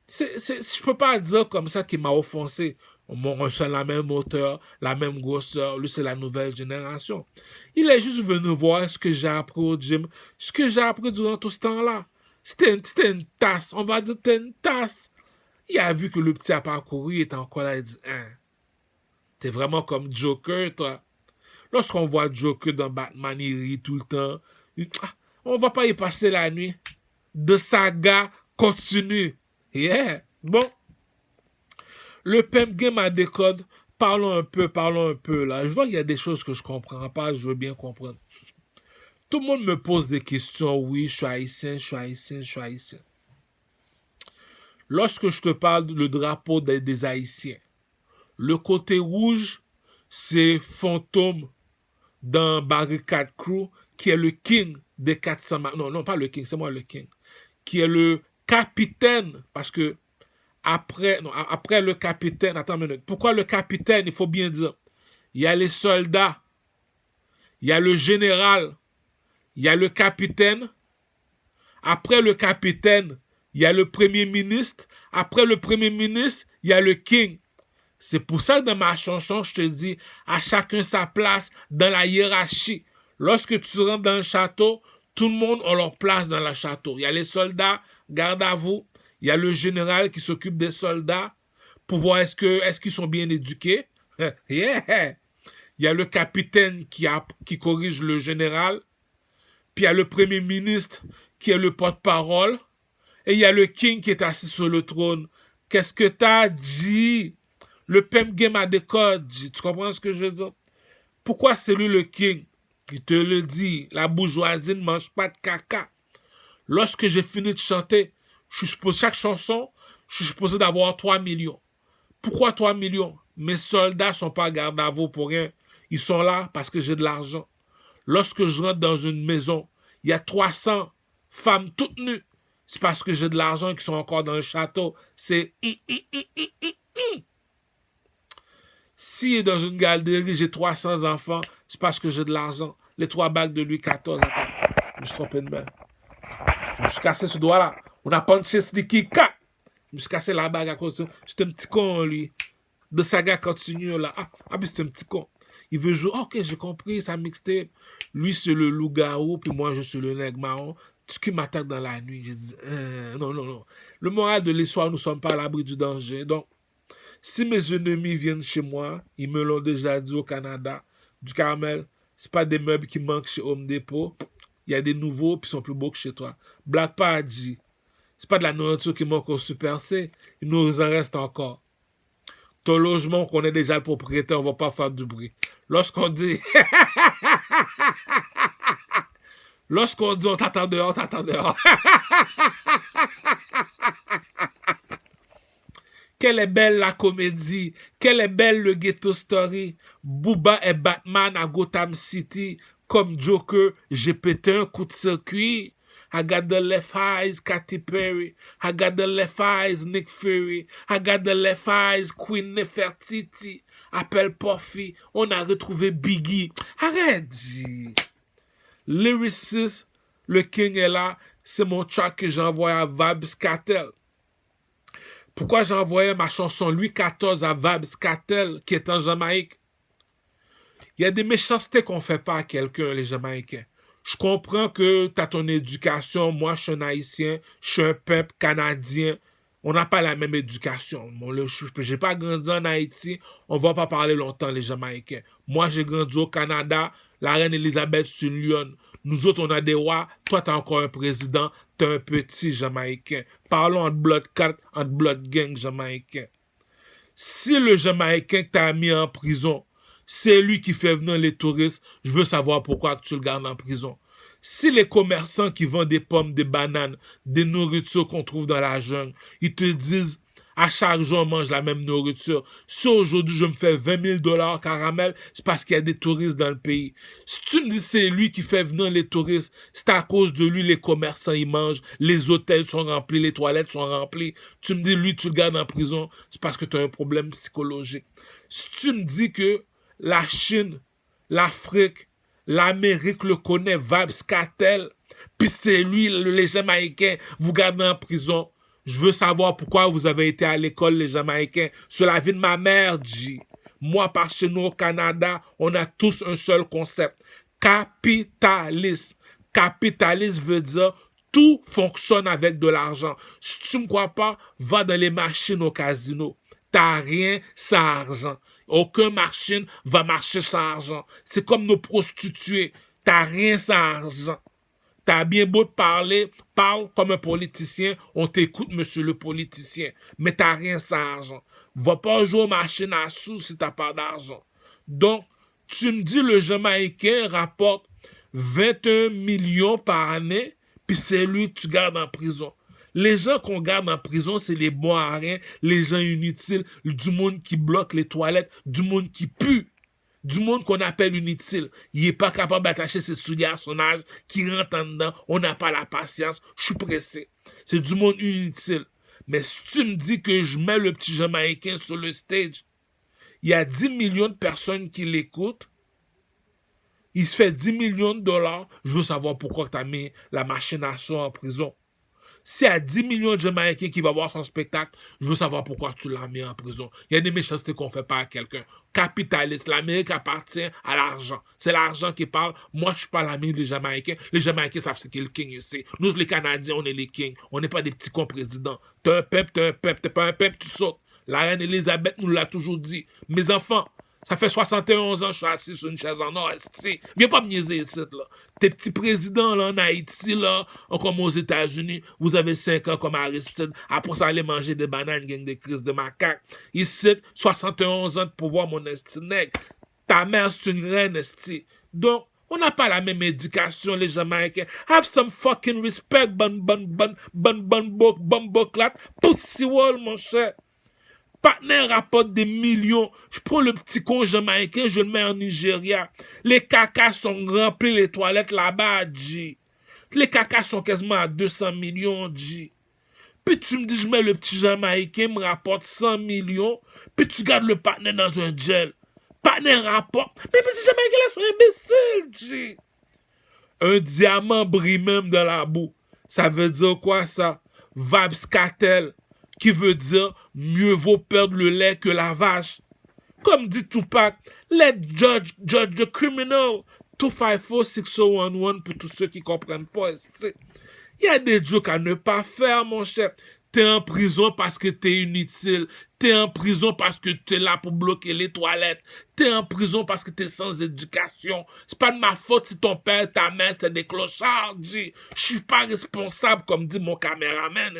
je ne peux pas dire comme ça qu'il m'a offensé. On fait la même hauteur, la même grosseur. Lui, c'est la nouvelle génération. Il est juste venu voir ce que j'ai appris au gym, ce que j'ai appris durant tout ce temps-là. C'était une tasse. On va dire c'était une tasse. Il a vu que le petit a parcouru, il était encore là, il dit, hein, t'es vraiment comme Joker, toi. Lorsqu'on voit Joker dans Batman, il rit tout le temps. On va pas y passer la nuit. De saga continue. Yeah. Bon. Le Pimp Game à décode. Parlons un peu là. Je vois qu'il y a des choses que je comprends pas. Je veux bien comprendre. Tout le monde me pose des questions. Oui, je suis haïtien. Lorsque je te parle du drapeau des Haïtiens, le côté rouge, c'est Fantôme dans Barricade Crew, qui est le king des 400... Non, pas le king, c'est moi le king. Qui est le capitaine, parce que après le capitaine... Attends une minute. Pourquoi le capitaine? Il faut bien dire. Il y a les soldats, il y a le général, il y a le capitaine. Après le capitaine, il y a le premier ministre. Après le premier ministre, il y a le king. C'est pour ça que dans ma chanson, je te dis, à chacun sa place dans la hiérarchie. Lorsque tu rentres dans le château, tout le monde a leur place dans le château. Il y a les soldats, garde à vous. Il y a le général qui s'occupe des soldats. pour voir est-ce qu'ils sont bien éduqués. Yeah! Il y a le capitaine qui corrige le général, puis il y a le premier ministre qui est le porte-parole, et il y a le king qui est assis sur le trône. Qu'est-ce que t'as dit? Le pimp game a des codes. Tu comprends ce que je veux dire? Pourquoi c'est lui le king? Il te le dit. La bourgeoisie ne mange pas de caca. Lorsque j'ai fini de chanter, chaque chanson, je suis supposé d'avoir 3 millions. Pourquoi 3 millions? Mes soldats sont pas garde à vous pour rien. Ils sont là parce que j'ai de l'argent. Lorsque je rentre dans une maison, il y a 300 femmes toutes nues. C'est parce que j'ai de l'argent et qu'ils sont encore dans le château. C'est... Si dans une galerie, j'ai 300 enfants, c'est parce que j'ai de l'argent. Les 3 bagues de Louis XIV. Attends, je me suis trompé de main. Je me suis cassé ce doigt-là. On a punché Sneaky Cat. Je me suis cassé la bague à cause de... J'étais un petit con, lui. De saga continue, là. Ah, mais c'est un petit con. Il veut jouer. Ok, j'ai compris, sa mixtape. Lui, c'est le loup-garou, puis moi, je suis le nègre marron. Tout ce qui m'attaque dans la nuit, je dis, non. Le moral de l'histoire, nous ne sommes pas à l'abri du danger. Donc, si mes ennemis viennent chez moi, ils me l'ont déjà dit au Canada, du Carmel, c'est pas des meubles qui manquent chez Home Depot. Il y a des nouveaux, puis ils sont plus beaux que chez toi. Black pas dit. C'est pas de la nourriture qui manque au Super C. Il nous en reste encore. Ton logement, on connaît déjà le propriétaire, on va pas faire du bruit. Lorsqu'on dit... Lorsqu'on dit on t'attend dehors, t'attends dehors. Quelle est belle la comédie. Quelle est belle le ghetto story. Booba et Batman à Gotham City. Comme Joker, j'ai pété un coup de circuit. I got the left eyes, Katy Perry. I got the left eyes, Nick Fury. I got the left eyes, Queen Nefertiti. Appelle Puffy. On a retrouvé Biggie. Arrête, G. Lyricist, le king est là. C'est mon track que j'ai envoyé à Vybz Kartel. Pourquoi j'ai envoyé ma chanson Louis XIV à Vybz Kartel, qui est en Jamaïque? Il y a des méchancetés qu'on ne fait pas à quelqu'un, les Jamaïcains. Je comprends que tu as ton éducation. Moi, je suis un Haïtien. Je suis un peuple canadien. On n'a pas la même éducation. Je n'ai pas grandi en Haïti. On ne va pas parler longtemps, les Jamaïcains. Moi, j'ai grandi au Canada. La reine Elisabeth, c'est une lionne. Nous autres, on a des rois. Toi, tu as encore un président. Tu es un petit Jamaïcain. Parlons entre Blood Cat, entre Blood Gang Jamaïcain. Si le Jamaïcain que tu as mis en prison, c'est lui qui fait venir les touristes, je veux savoir pourquoi tu le gardes en prison. Si les commerçants qui vendent des pommes, des bananes, des nourritures qu'on trouve dans la jungle, ils te disent à chaque jour on mange la même nourriture. Si aujourd'hui je me fais 20 000 $ caramel, c'est parce qu'il y a des touristes dans le pays. Si tu me dis c'est lui qui fait venir les touristes, c'est à cause de lui les commerçants ils mangent, les hôtels sont remplis, les toilettes sont remplies. Tu me dis lui tu le gardes en prison, c'est parce que tu as un problème psychologique. Si tu me dis que la Chine, l'Afrique, l'Amérique le connaît, Vybz Kartel, puis c'est lui, les Jamaïcains, vous gardez en prison. Je veux savoir pourquoi vous avez été à l'école, les Jamaïcains. Sur la vie de ma mère, G. Moi, par chez nous au Canada, on a tous un seul concept. Capitaliste. Capitaliste veut dire tout fonctionne avec de l'argent. Si tu ne me crois pas, va dans les machines au casino. T'as rien sans argent. Aucun machine va marcher sans argent. C'est comme nos prostituées. T'as rien sans argent. T'as bien beau te parler, parle comme un politicien, on t'écoute, monsieur le politicien. Mais t'as rien sans argent. Va pas jouer aux machines à sous si t'as pas d'argent. Donc, tu me dis le Jamaïcain rapporte 21 millions par année, puis c'est lui que tu gardes en prison. Les gens qu'on garde en prison, c'est les bons à rien, les gens inutiles, du monde qui bloque les toilettes, du monde qui pue, du monde qu'on appelle inutile. Il n'est pas capable d'attacher ses souliers à son âge, qui rentre en dedans, on n'a pas la patience, je suis pressé. C'est du monde inutile. Mais si tu me dis que je mets le petit Jamaïcain sur le stage, il y a 10 millions de personnes qui l'écoutent, il se fait 10 millions de $, je veux savoir pourquoi tu as mis la machine à sous en prison. S'il y a 10 millions de Jamaïcains qui vont voir son spectacle, je veux savoir pourquoi tu l'as mis en prison. Il y a des méchancetés qu'on ne fait pas à quelqu'un. Capitaliste, l'Amérique appartient à l'argent. C'est l'argent qui parle. Moi, je ne suis pas l'ami des Jamaïcains. Les Jamaïcains savent ce qu'est le king ici. Nous, les Canadiens, on est les kings. On n'est pas des petits cons présidents. T'es un peuple, t'es un peuple. T'es pas un peuple, tu sautes. La reine Elisabeth nous l'a toujours dit. Mes enfants, ça fait 71 ans que je suis assis sur une chaise en or, esti. Viens pas me niaiser ici, là. Tes petits présidents, là, en Haïti, là, comme aux États-Unis, vous avez 5 ans comme Aristide. Après ça, aller manger des bananes, gang des crises de macaques. Ici, 71 ans de pouvoir, mon esti nègre. Ta mère, c'est une reine, esti. Donc, on n'a pas la même éducation, les Jamaïcains. Have some fucking respect, boclat, pussy wall, mon cher. Partenaire rapporte des millions. Je prends le petit con jamaïcain, je le mets en Nigeria. Les cacas sont remplis, les toilettes là-bas, G. Les cacas sont quasiment à 200 millions, G. Puis tu me dis, je mets le petit jamaïcain, me rapporte 100 millions, puis tu gardes le partenaire dans un gel. Partenaire rapporte. Mais ces jamaïcains là sont imbéciles, G. Un diamant brille même dans la boue. Ça veut dire quoi, ça? Vabscatel. Qui veut dire mieux vaut perdre le lait que la vache. Comme dit Tupac, let judge the criminal. 254-6011 pour tous ceux qui comprennent pas. Il y a des jokes à ne pas faire, mon cher. T'es en prison parce que t'es inutile. T'es en prison parce que t'es là pour bloquer les toilettes. T'es en prison parce que t'es sans éducation. C'est pas de ma faute si ton père, ta mère, c'est des clochards. Je suis pas responsable, comme dit mon caméraman.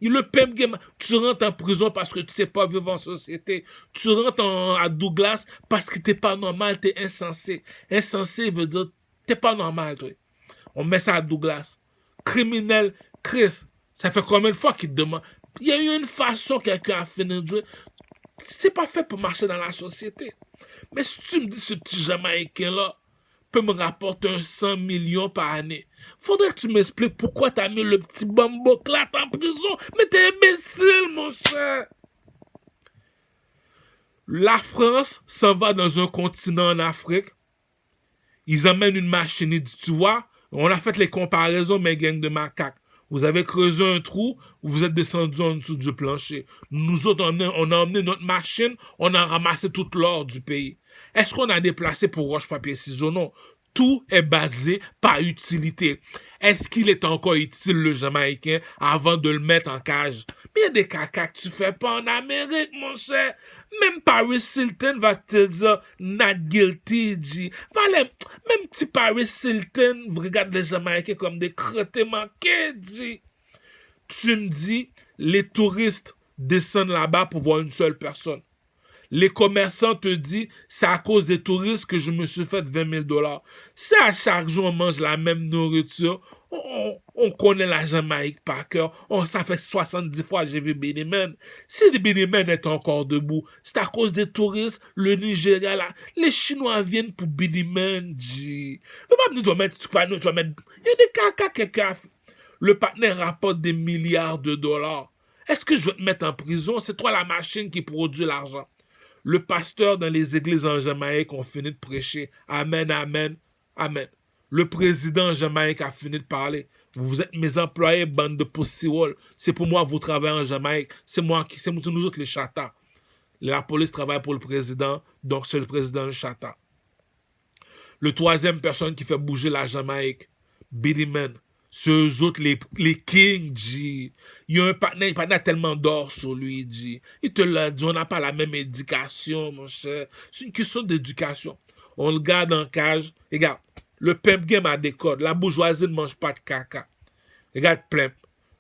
Le pimp game, tu rentres en prison parce que tu sais pas vivre en société. Tu rentres à Douglas parce que t'es pas normal, t'es insensé. Insensé veut dire t'es pas normal, toi. On met ça à Douglas. Criminel, Chris, ça fait combien de fois qu'il te demande? Il y a eu une façon quelqu'un a fini de jouer. C'est pas fait pour marcher dans la société. Mais si tu me dis ce petit Jamaïcain-là peut me rapporter 100 millions par année, faudrait que tu m'expliques pourquoi t'as mis le petit bamboclat en prison. Mais t'es imbécile, mon cher. La France s'en va dans un continent en Afrique. Ils amènent une machine. Ils disent, tu vois, on a fait les comparaisons, mes gangs de macaques. Vous avez creusé un trou, vous êtes descendu en dessous du plancher. Nous autres, on a emmené notre machine, on a ramassé toute l'or du pays. Est-ce qu'on a déplacé pour roche, papier, ciseaux? Non. Tout est basé par utilité. Est-ce qu'il est encore utile, le Jamaïcain, avant de le mettre en cage? Mais il y a des cacas que tu fais pas en Amérique, mon cher. Même Paris Hilton va te dire not guilty, G. Même petit Paris Hilton regarde les Jamaïcains comme des crottés manqués, G. Tu me dis, les touristes descendent là-bas pour voir une seule personne. Les commerçants te disent, c'est à cause des touristes que je me suis fait 20 000 $. Si à chaque jour on mange la même nourriture, on connaît la Jamaïque par cœur. Ça fait 70 fois que j'ai vu Beenie Man. Si le Beenie Man est encore debout, c'est à cause des touristes, le Nigeria là. Les Chinois viennent pour Beenie Man, G. Ne pas me dire, tu vas mettre, il y a des caca quelqu'un. Le partenaire rapporte des milliards de dollars. Est-ce que je vais te mettre en prison? C'est toi la machine qui produit l'argent. Le pasteur dans les églises en Jamaïque ont fini de prêcher. Amen, amen, amen. Le président en Jamaïque a fini de parler. Vous êtes mes employés, bande de pussy wall. C'est pour moi que vous travaillez en Jamaïque. C'est nous autres les chatas. La police travaille pour le président, donc c'est le président le chata. Le troisième personne qui fait bouger la Jamaïque, Beenie Man. C'est eux autres, les kings, G. Il y a un partenaire tellement d'or sur lui, G. Il te l'a dit, on n'a pas la même éducation, mon cher. C'est une question d'éducation. On le garde en cage. Regarde, le pimp game a des codes. La bourgeoisie ne mange pas de caca. Regarde, pimp,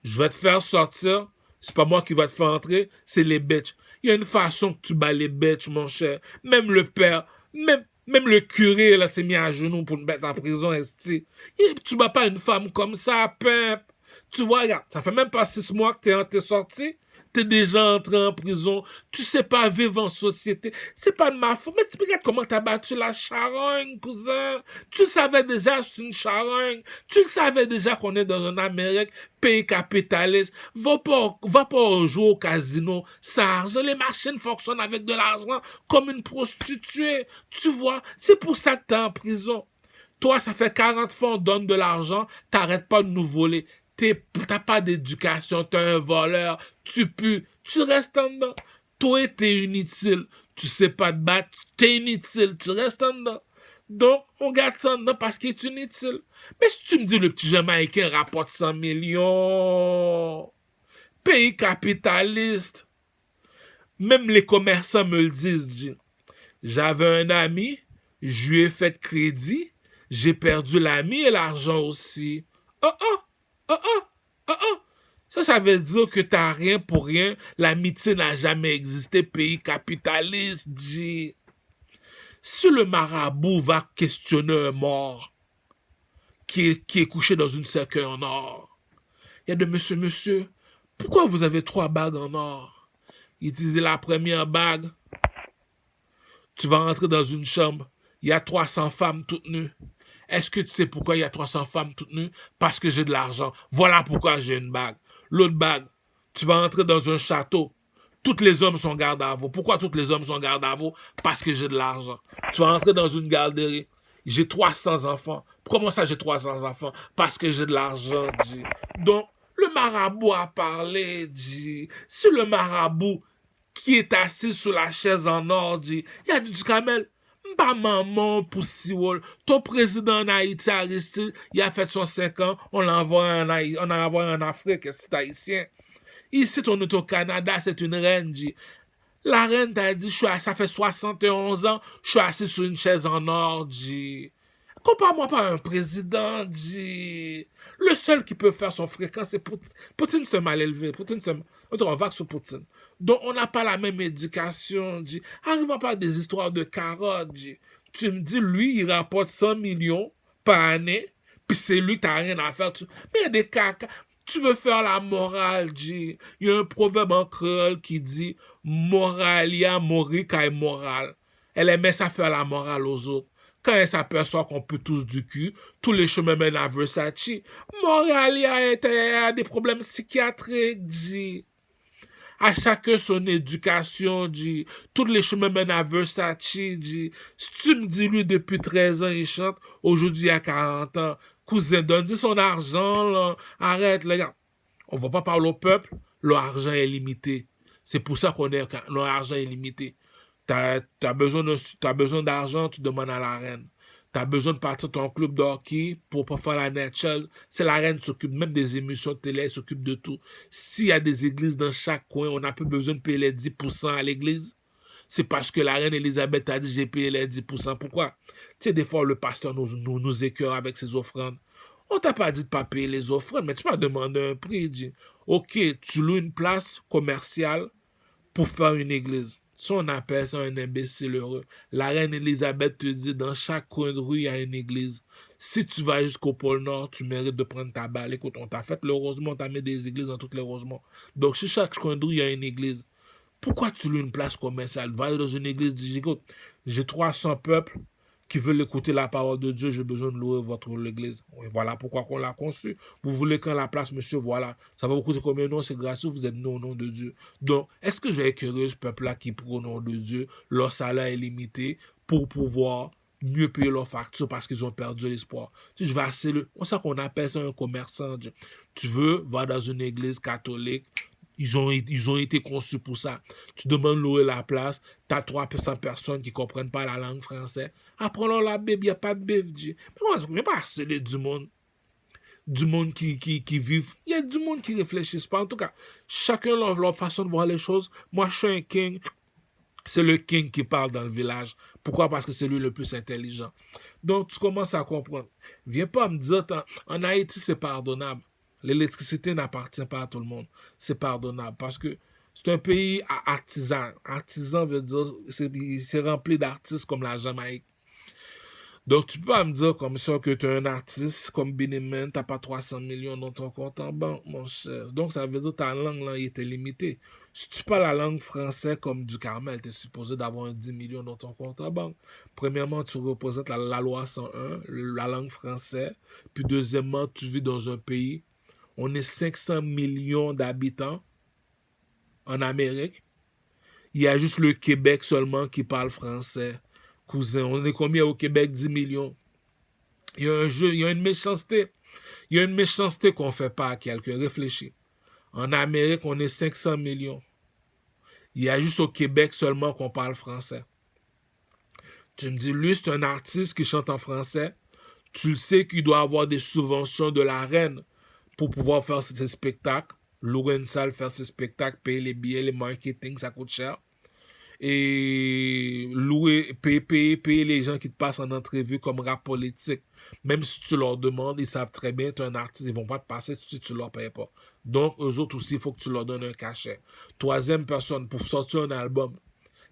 je vais te faire sortir. C'est pas moi qui va te faire entrer, c'est les bitches. Il y a une façon que tu bats les bitches, mon cher. Même le père, même le curé, là, s'est mis à genoux pour me mettre en prison, esti. Tu bats pas une femme comme ça, pimp. Tu vois, regarde, ça fait même pas 6 mois que t'es sorti. T'es déjà entré en prison. Tu sais pas vivre en société. C'est pas de ma faute. Mais tu regardes comment t'as battu la charogne, cousin. Tu savais déjà que c'est une charogne. Tu savais déjà qu'on est dans une Amérique, pays capitaliste. Va pas jouer au casino. Ça argent. Les machines fonctionnent avec de l'argent comme une prostituée. Tu vois, c'est pour ça que t'es en prison. Toi, ça fait 40 fois on donne de l'argent. T'arrêtes pas de nous voler. T'as pas d'éducation, t'es un voleur, tu pues, tu restes en dedans. Toi, t'es inutile, tu sais pas te battre, t'es inutile, tu restes en dedans. Donc, on garde ça en dedans parce qu'il est inutile. Mais si tu me dis le petit Jamaïcain rapporte 100 millions, pays capitaliste, Même les commerçants me le disent, G. J'avais un ami, je lui ai fait crédit, j'ai perdu l'ami et l'argent aussi. Oh oh, oh oh, oh oh. Ça veut dire que t'as rien pour rien, l'amitié n'a jamais existé, pays capitaliste, G. Si le marabout va questionner un mort qui est couché dans une cercueil en or, il y a de monsieur, pourquoi vous avez 3 bagues en or? Il disait la première bague, tu vas entrer dans une chambre, il y a 300 femmes toutes nues. Est-ce que tu sais pourquoi il y a 300 femmes toutes nues? Parce que j'ai de l'argent. Voilà pourquoi j'ai une bague. L'autre bague, tu vas entrer dans un château. Tous les hommes sont gardes à vous. Pourquoi tous les hommes sont gardes à vous? Parce que j'ai de l'argent. Tu vas entrer dans une garderie. J'ai 300 enfants. Comment ça j'ai 300 enfants? Parce que j'ai de l'argent, dit. Donc, le marabout a parlé, dit. Si le marabout qui est assis sur la chaise en or, dit, il y a du camel. Pas maman pour si ton président en Haïti, Aristide, il a fait son 5 ans, on l'a envoyé en Afrique, c'est haïtien. Ici, on est au Canada, c'est une reine, dit. La reine t'a dit, ça fait 71 ans, je suis assis sur une chaise en or, dit. Compare-moi pas à un président, dit. Le seul qui peut faire son fréquent, c'est Poutine. Poutine, c'est mal élevé. Poutine, c'est... On va sur Poutine. Donc, on n'a pas la même éducation, dit. Arrive pas des histoires de carottes, dit. Tu me dis, lui, il rapporte 100 millions par année, puis c'est lui, t'as rien à faire. Mais il y a des caca. Tu veux faire la morale, dit. Il y a un proverbe en créole qui dit, moralia mori kai moral. Elle aimait ça faire la morale aux autres. Quand elle s'aperçoit qu'on peut tous du cul, tous les chemins mènent à Versace. Moralia a des problèmes psychiatriques, dit. À chacun son éducation, dit. Tous les chemins mènent à Versace, dit. Si tu me dis, lui, depuis 13 ans, il chante, aujourd'hui, il a 40 ans. Cousin, donne-lui son argent, là. Arrête, les gars. On va pas parler au peuple, leur argent est limité. C'est pour ça qu'on est, leur argent est limité. T'as besoin d'argent, tu demandes à la reine. T'as besoin de partir ton club de hockey pour faire la NHL. C'est la reine qui s'occupe même des émissions de télé, elle s'occupe de tout. S'il y a des églises dans chaque coin, on n'a plus besoin de payer les 10% à l'église. C'est parce que la reine Elisabeth a dit j'ai payé les 10%. Pourquoi? Tu sais, des fois, le pasteur nous écœure avec ses offrandes. On t'a pas dit de ne pas payer les offrandes, mais tu vas demander un prix. Dit, ok, tu loues une place commerciale pour faire une église. Si on appelle ça un imbécile heureux, la reine Elisabeth te dit, dans chaque coin de rue, il y a une église. Si tu vas jusqu'au pôle Nord, tu mérites de prendre ta balle. Écoute, on t'a fait le Rosemont, on t'a mis des églises dans toutes les Rosemont. Donc, si chaque coin de rue, il y a une église, pourquoi tu loues une place commerciale? Va dans une église, dis, écoute, j'ai 300 peuples qui veulent écouter la parole de Dieu, j'ai besoin de louer votre l'église. Et voilà pourquoi on l'a conçu. Vous voulez quand la place, monsieur, voilà. Ça va vous coûter combien? Non, c'est gratuit, vous êtes non au nom de Dieu. Donc, est-ce que je vais écœurer ce peuple-là qui prend au nom de Dieu, leur salaire est limité pour pouvoir mieux payer leurs factures parce qu'ils ont perdu l'espoir? Si je vais assez on sait qu'on appelle ça un commerçant. Tu veux, va dans une église catholique. Ils ont été conçus pour ça. Tu demandes louer la place, tu as 300 personnes qui ne comprennent pas la langue française. Apprends-leur la Bible, il n'y a pas de Bible. Mais moi, je ne vais pas harceler du monde qui vivent. Il y a du monde qui ne réfléchissent pas. En tout cas, chacun leur façon de voir les choses. Moi, je suis un king. C'est le king qui parle dans le village. Pourquoi? Parce que c'est lui le plus intelligent. Donc, tu commences à comprendre. Viens pas me dire, en Haïti, c'est pardonnable. L'électricité n'appartient pas à tout le monde. C'est pardonnable parce que c'est un pays artisan. Artisan veut dire c'est rempli d'artistes comme la Jamaïque. Donc, tu peux pas me dire comme ça que tu es un artiste comme Benemen, tu n'as pas 300 millions dans ton compte en banque, mon cher. Donc, ça veut dire que ta langue là, il était limitée. Si tu parles la langue française comme du Carmel, tu es supposé d'avoir 10 millions dans ton compte en banque. Premièrement, tu représentes la loi 101, la langue française. Puis, deuxièmement, tu vis dans un pays. On est 500 millions d'habitants en Amérique. Il y a juste le Québec seulement qui parle français. Cousin, on est combien au Québec? 10 millions. Il y a un jeu, il y a une méchanceté. Il y a une méchanceté qu'on ne fait pas à quelqu'un. Réfléchis. En Amérique, on est 500 millions. Il y a juste au Québec seulement qu'on parle français. Tu me dis, lui, c'est un artiste qui chante en français. Tu le sais qu'il doit avoir des subventions de la reine pour pouvoir faire ses spectacles. Louer une salle, faire ses spectacles, payer les billets, les marketing, ça coûte cher. et payer les gens qui te passent en entrevue comme rap politique. Même si tu leur demandes, ils savent très bien, tu es un artiste, ils vont pas te passer si tu leur payes pas. Donc, eux autres aussi, il faut que tu leur donnes un cachet. Troisième personne, pour sortir un album,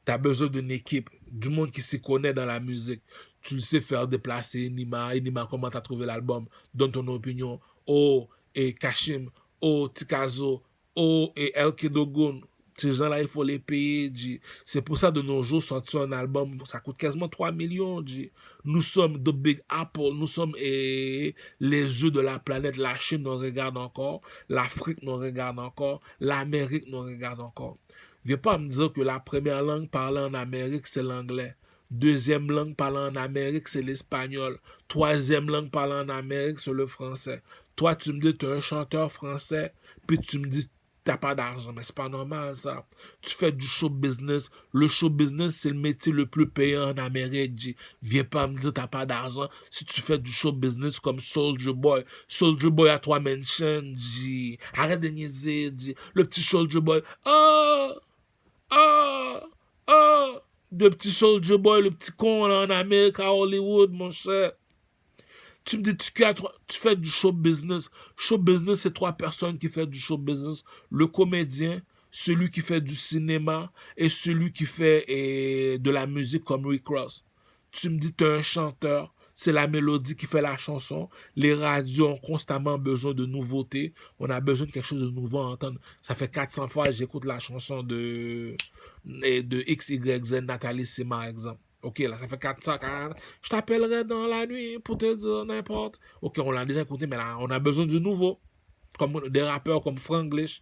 tu as besoin d'une équipe, du monde qui s'y connaît dans la musique. Tu le sais faire déplacer Nima. Nima, comment tu as trouvé l'album? Donne ton opinion. Oh, et Kashim. Oh, Tikazo. Oh, et El Kedogun. Ces gens-là, il faut les payer, G. C'est pour ça, de nos jours, sortir un album, ça coûte quasiment 3 millions, G. Nous sommes The Big Apple. Nous sommes les yeux de la planète. La Chine nous regarde encore. L'Afrique nous regarde encore. L'Amérique nous regarde encore. Viens pas me dire que la première langue parlée en Amérique, c'est l'anglais. Deuxième langue parlée en Amérique, c'est l'espagnol. Troisième langue parlée en Amérique, c'est le français. Toi, tu me dis que tu es un chanteur français, puis tu me dis que tu n'as pas d'argent. Mais c'est pas normal, ça. Tu fais du show business. Le show business, c'est le métier le plus payant en Amérique, G. Viens pas me dire que tu n'as pas d'argent si tu fais du show business comme Soulja Boy. Soulja Boy a 3 mentions, G. Arrête de niaiser, G. Le petit Soulja Boy. Oh! Ah! Ah! Le petit Soulja Boy, le petit con là en Amérique, à Hollywood, mon cher. Tu me dis, tu fais du show business. Show business, c'est 3 personnes qui font du show business. Le comédien, celui qui fait du cinéma et celui qui fait de la musique comme Rick Ross. Tu me dis, tu es un chanteur. C'est la mélodie qui fait la chanson. Les radios ont constamment besoin de nouveautés. On a besoin de quelque chose de nouveau à entendre. Ça fait 400 fois que j'écoute la chanson de XYZ, Nathalie Sima, exemple. Ok, là, ça fait 440. Je t'appellerai dans la nuit pour te dire n'importe. Ok, on l'a déjà écouté, mais là, on a besoin de nouveau. Comme des rappeurs comme Franglish.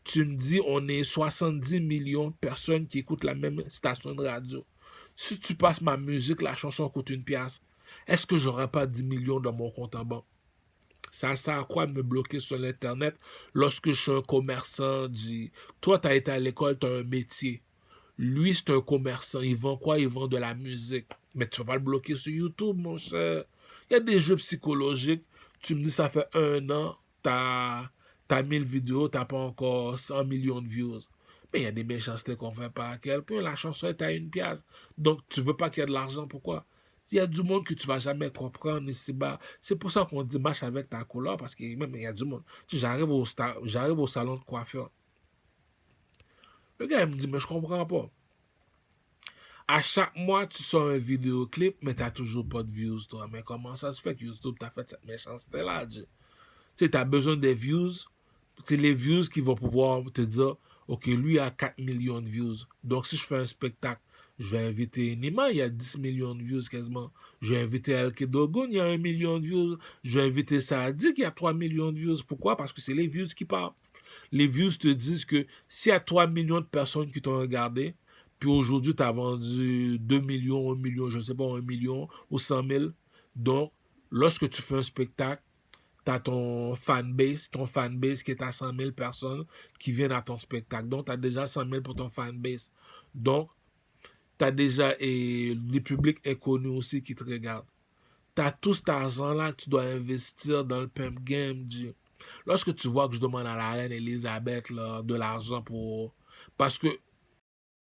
Tu me dis, on est 70 millions de personnes qui écoutent la même station de radio. Si tu passes ma musique, la chanson coûte 1 pièce. Est-ce que j'aurai pas 10 millions dans mon compte en banque? Ça sert à quoi de me bloquer sur l'Internet lorsque je suis un commerçant? Toi, tu as été à l'école, tu as un métier. Lui, c'est un commerçant. Il vend quoi? Il vend de la musique. Mais tu vas pas le bloquer sur YouTube, mon cher. Il y a des jeux psychologiques. Tu me dis, ça fait 1 an, t'as 1000 vidéos, t'as pas encore 100 millions de views. Mais il y a des méchancetés qu'on fait pas à quelqu'un. La chanson est à 1 pièce. Donc, tu veux pas qu'il y ait de l'argent. Pourquoi? Il y a du monde que tu vas jamais comprendre ici-bas. C'est pour ça qu'on dit marche avec ta couleur, parce qu'il y a du monde. J'arrive au salon de coiffeur. Le gars, il me dit, mais je comprends pas. À chaque mois, tu sors un vidéoclip, mais tu n'as toujours pas de views, toi. Mais comment ça se fait que YouTube t'a fait cette méchanceté-là, Dieu? Tu sais, tu as besoin des views. C'est les views qui vont pouvoir te dire, OK, lui a 4 millions de views. Donc, si je fais un spectacle, je vais inviter Nima, il y a 10 millions de views quasiment. Je vais inviter El Kedogun, il y a 1 million de views. Je vais inviter Sadik, il y a 3 millions de views. Pourquoi? Parce que c'est les views qui parlent. Les views te disent que s'il y a 3 millions de personnes qui t'ont regardé, puis aujourd'hui, tu as vendu 2 millions, 1 million, je ne sais pas, 1 million ou 100 000. Donc, lorsque tu fais un spectacle, tu as ton fanbase qui est à 100 000 personnes qui viennent à ton spectacle. Donc, tu as déjà 100 000 pour ton fanbase. Donc, tu as déjà les publics inconnus aussi qui te regardent. Tu as tout cet argent-là que tu dois investir dans le pimp game, Lorsque tu vois que je demande à la reine Elisabeth là, de l'argent pour... Parce que